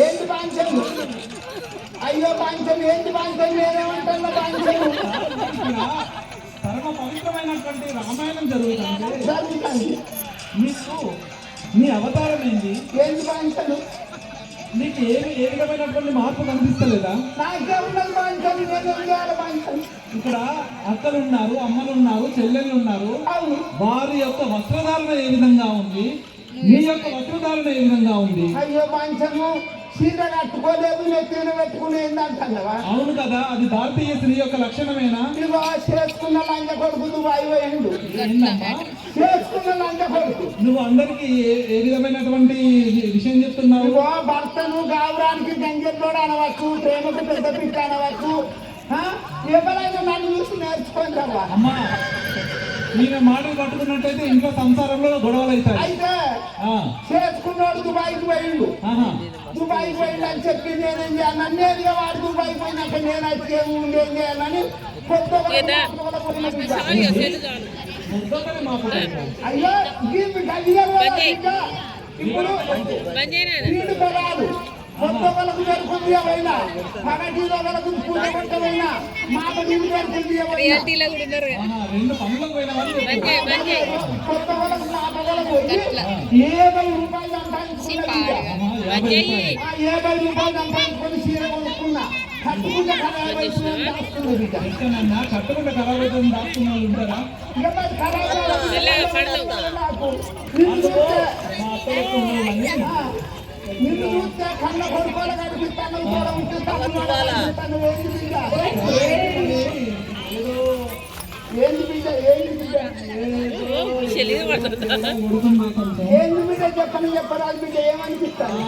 ఏంటి పాంచం? అయ్యో పాంచం ఏంటి పాంచం? నేనేమంటున్నా పాంచం? పరమ పవిత్రమైనటువంటి రామాయణం జరుగుతుంది. మీకు మీ అవతారం ఏంటి? ఏంటి పాంచలు? నీకు ఏ విధమైనటువంటి మార్పు కనిపిస్తలేదా? నాకేమున్నది పాంచం? నేనేం చేయాలి పాంచం? ఇక్కడ అక్కలు ఉన్నారు, అమ్మలు ఉన్నారు, చెల్లెళ్ళు ఉన్నారు. వారి యొక్క వస్త్రధారణ ఏ విధంగా ఉంది? మీ యొక్క వస్త్రధారణ ఏ విధంగా ఉంది? అయ్యో పాంచము చీర కట్టుకోలేదు, నెత్తిన పెట్టుకునేది అంటున్నావా? అవును కదా, అది భారతీయ స్త్రీ యొక్క లక్షణమేనా? ఇదిగో చేసుకున్న లంజ కొడుకు దుబాయ్ పోయిండు. చేసుకున్న లంజ కొడుకు. నువ్వు అందరికి ఏ విధమైనటువంటి విషయం చెప్తున్నావు? భర్తను గావరానికి గంజెల్లోడు అనవచ్చు, ప్రేమకు పెద్ద పిట్ట అనవచ్చు. ఎవరైనా నన్ను చూసి నేర్చుకుంటావా? అమ్మా, నేను మాటలు పట్టుకున్నట్టయితే ఇంట్లో సంసారంలో గొడవలు అవుతాయి. అయితే చేసుకున్నాడు దుబాయ్కి పోయిండు. దుబాయ్కి పోయిండు అని చెప్పి నేనేం చేయాలి? నన్నేదిగా వాడు దుబాయ్కి పోయినాక నేను అయితే ఏం చేయాలని కొత్త అయ్యో ఇప్పుడు వీడు కొరాదు కొత్త వాళ్ళకు జరుగుతుంది ఏమైనా, పగటిలో వాళ్ళకు పూజ కొట్టమైనా, మాట నీళ్ళు జరుగుతుంది కొత్త వాళ్ళకు మాట వాళ్ళకు 70 రూపాయలు సంపాదించుకున్నా, 70 రూపాయలు సంపాదించుకొని చీర కొనుక్కున్నా. కట్టుకుంటే ఖరాబ్ అవుతుందని దాస్తున్నది. కట్టుకుంటే ఖరాబ్ అవుతుంది దాస్తున్న ఉంటారా? నిన్ను చూస్తే కళ్ళ కొడుకోలు కనిపిస్తాను. ఏంది బిడ్డ? ఏంది బిడ్డ? ఏంది బిడ్డ? చెప్పని చెప్పరాదు బిడ్డ. ఏమనిపిస్తాను?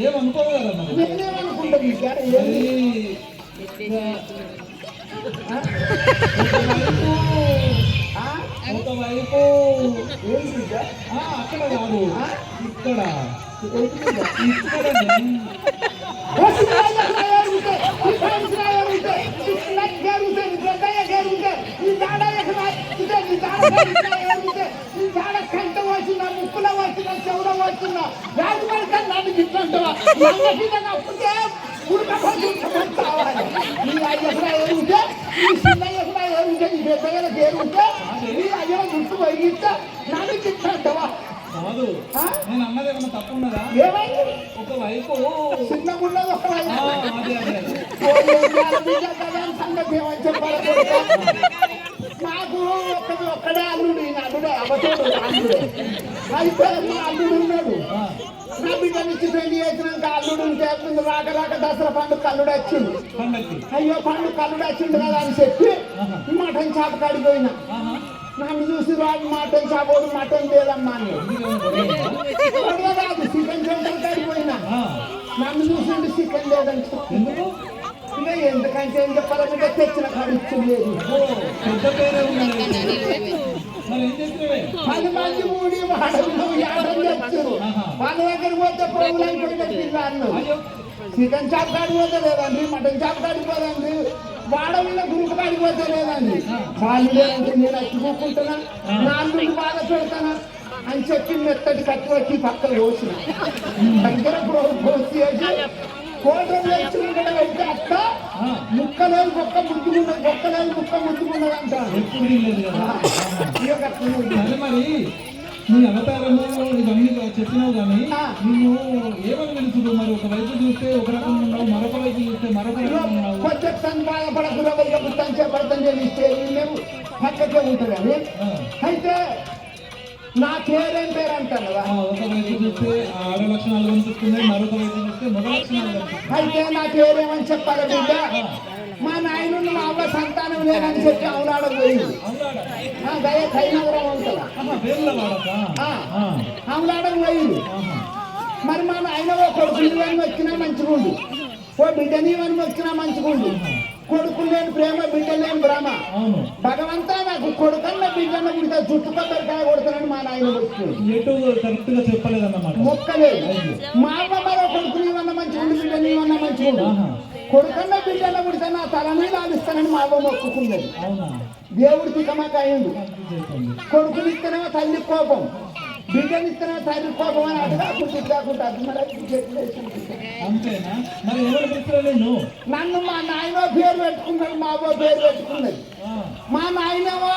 ఏమనుకోదు కదా, నేనేమనుకుంటా బిడ్డ? ఒకవైపు ఏంది బిడ్డ? అక్కడ కాదు, ఇక్కడ కంట వచ్చినా, ముక్కులో వచ్చినా, చెవులో వచ్చినా రాజుమల్ కన్నా నన్ను గిట్లంటావా? అప్పుడే ఉడకపోవాలి. నీ అయ్యకుడా ఏరుంటే, నీ చిన్నయ్యకుడా ఏరుంటే, నీ పెద్దయ్యలకు ఏరుంటే, నీ అయ్యో గుర్తు పోయిస్తే నన్ను గిట్లంటావా? కాదు, నేను అన్నది ఏమన్నా తప్పు ఉన్నదా? ఒకవైపు చిన్నగున్నది, ఒకవైపు సంగతి ఏమని చెప్పాలి? నాకు ఒక్కడే అల్లుడు, ఈయన అల్లుడే అవతోడు అల్లుడే. అయితే మా అల్లుడు ఉన్నాడు. నా బిడ్డ నుంచి పెళ్లి చేసినాక అల్లుడు ఉంటే రాక రాక దసరా పండుగ అల్లుడు వచ్చిండు. అయ్యో పండుగ అల్లుడు వచ్చిండు కదా అని చెప్పి మటన్ షాప్ కాడిపోయినా. నన్ను చూసి రాదు మటన్ షాపోడు మటన్ లేదమ్మా కాదు, చికెన్ సెంటర్ కాడిపోయినా. నన్ను చూసిండు చికెన్ లేదని చెప్పి ఇక ఎందుకంటే ఏం చెప్పాలంటే తెచ్చిన కాడు ఇచ్చలేదు. 10 మంది మూడి వాడలు యాడలు తెచ్చారు. వాళ్ళ దగ్గరికి పోతే ప్రభుత్వం పిల్లలు చికెన్ షాప్ కాడి పోతే లేదండి, మటన్ షాప్ కాడికి పోదండి. వాడవిలో గురుకు పడిపోతే లేదండి వాళ్ళు లేదంటే నేను అచ్చిపోకుంటున్నా నాలుగు బాధ పెడతానా అని చెప్పి మెత్తటి కత్తి వచ్చి పక్కన కోసిన దగ్గర కోసి కోటం వేసి అయితే అక్క ముక్కలేదు బొక్క ముద్దుకున్నది బొక్కలేదు ముక్క ముద్దుకున్నది అంటాను. ఎప్పుడు లేదు కదా. అదే మరి నీ అవతారము ఇవన్నీ చెప్పినావు కానీ నిన్ను ఏమని తెలుసుడు మరి ఒకవైపు చూస్తే ఒక రకంగా ఉన్నావు మరొక వైపు చూస్తే మరొక రకంగా ఉన్నావు. కొంచెం బాధపడకుండా గుర్తం చేపడతాను చేస్తే మేము పక్కకే ఉంటుంది అయితే నా పేరేం పేరు అంటాను కదా. ఒకవైపు చూస్తే ఆడ లక్షణాలు కనిపిస్తున్నాయి మరొక వైపు చూస్తే మగ లక్షణాలు కనిపిస్తున్నాయి. అయితే నా పేరేమని చెప్పాలి బిడ్డ మా నాయన మా అవ్వ సంతానం లేదని చెప్పి అవునాడ పోయింది కైనవరం ఉంటుందా అవునాడకు పోయింది. మరి మా నాయన ఓ కొడుకుని అని వచ్చినా మంచిగుండు ఓ బిడ్డని అని వచ్చినా మంచిగుండు. కొడుకు లేని ప్రేమ బిడ్డ లేని భ్రమ భగవంతా నాకు కొడుకన్న బిడ్డన్న పుడితే చుట్టు కొబ్బరికాయ కొడతానని మా నాయన మొక్కలేదు. మా అమ్మ మరో కొడుకు నీవన్న మంచిగుండు బిడ్డ నీవన్న మంచిగుండు కొడుకన్న బిడ్డన్న పుడితే నా తల మీద ఆడిస్తానని మా అమ్మ మొక్కుకున్నది. దేవుడి తికమాక అయింది. కొడుకునిస్తేనేమో తల్లి కోపం బిడ్డనిస్తేనే తల్లి కోపం అని అడగా కాకుండా నన్ను మా నాయన పేరు పెట్టుకున్నాడు మా అవ్వ పేరు పెట్టుకున్నది. మా నాయనేమో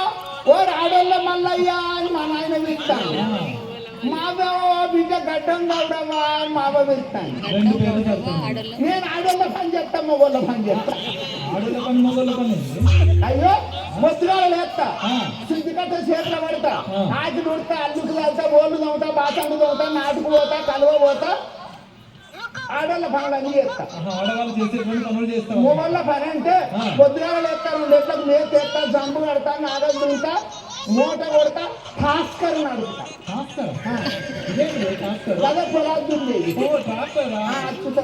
ఓ ఆడోళ్ళ మల్లయ్య అని మా నాయన పిలుస్తాను. మా అవ్వ బిడ్డ గడ్డం గౌడవా అని మా అవ్వ పిలుస్తాను. నేను ఆడోళ్ళ పని చేస్తా మొగోళ్ళ పని చేస్తా. అయ్యో మొత్తుగాలు లేస్తా సిద్ధికట్ట చేతులు పడతా ఆకి నుడతా అల్లుకు వెళ్తా ఓళ్ళు తవ్వుతా బాసాలు తవ్వుతా నాటుకు పోతా కలువ పోతా ఆడోళ్ళ పనులన్నీ చేస్తా. మొగోళ్ళ పని అంటే పొద్దుగాలు లేస్తా 2 గంటలకు మేత ఎత్తా జంపు కడతా నాగలు దుంతా మూట కొడతా భాస్కర్ నడుపుతా. పొలాలు దుండేది అచ్చుతా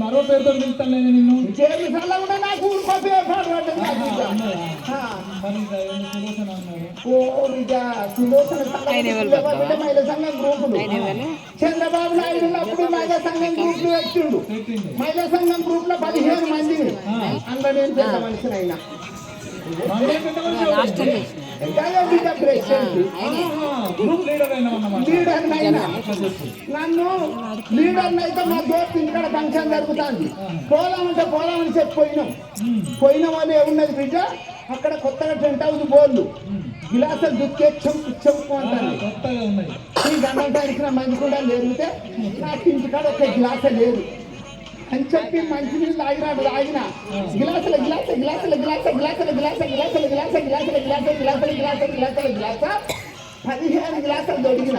మరో పేరుతో పిలుస్తాను నిన్ను చేతి సల్ల కూడా నాకు ఊరుకో పేరు పడబడ్డది. మహిళా సంఘం గ్రూపులు చంద్రబాబు నాయుడు ఉన్నప్పుడు మహిళా సంఘం గ్రూపులు పెట్టిండు. మహిళా సంఘం గ్రూప్ లో 15 మందిని అందులో నేను పెద్ద మనిషిని అయినా నన్ను లీడర్ అయితే మా దోస్తు ఇంటికాడ ఫంక్షన్ జరుగుతుంది పోదామంటే పోదామని చెప్పి పోయినాం అని ఏమున్నది బిడ్డ అక్కడ కొత్తగా 10 హౌస్ బోర్లు గిలాసులు దుక్కే చెంపు అంటారు. ఈ గంటడానికి నా మంచి కూడా లేకపోతే నాకు ఇంటికాడ ఒక గిలాస లేదు అని చెప్పి మంచి నీళ్ళు తాగిన గిలాసుల గిలాస గిలాసుల గిలాస గిలాసుల గిలాస గిలాసుల గిలాస గిలాసుల గిలాస గిలాసుల గిలాస గిలాసుల గిలాస 15 గిలాసులు దొరికిన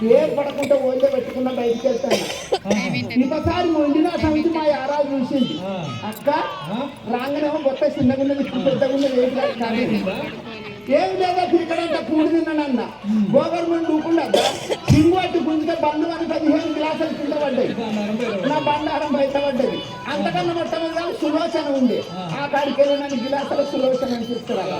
పేరు పడకుండా ఓళ్ళే పెట్టుకున్నా బయటకు వెళ్తాను. ఇంకోసారి మొండిన సమితి మా యారాలు చూసింది అక్క రాగానేమో మొత్తం చిన్నగున్నది పెద్దగున్నది ఏం లేదా క్రికెట్ కూడి తిన్నానన్న గోవర్మెంట్ ఊకుండా సింగు అట్టి గుంజితే బండ్లు అని 15 గ్లాసులు కింద పడ్డాయి. నా బండారం బయట పడ్డది. అంతకన్నా మొట్టమొదటి సులోచన ఉంది. ఆ కాడికి వెళ్ళి నన్ను గిలాసుల సులోచన అని చెప్తారా.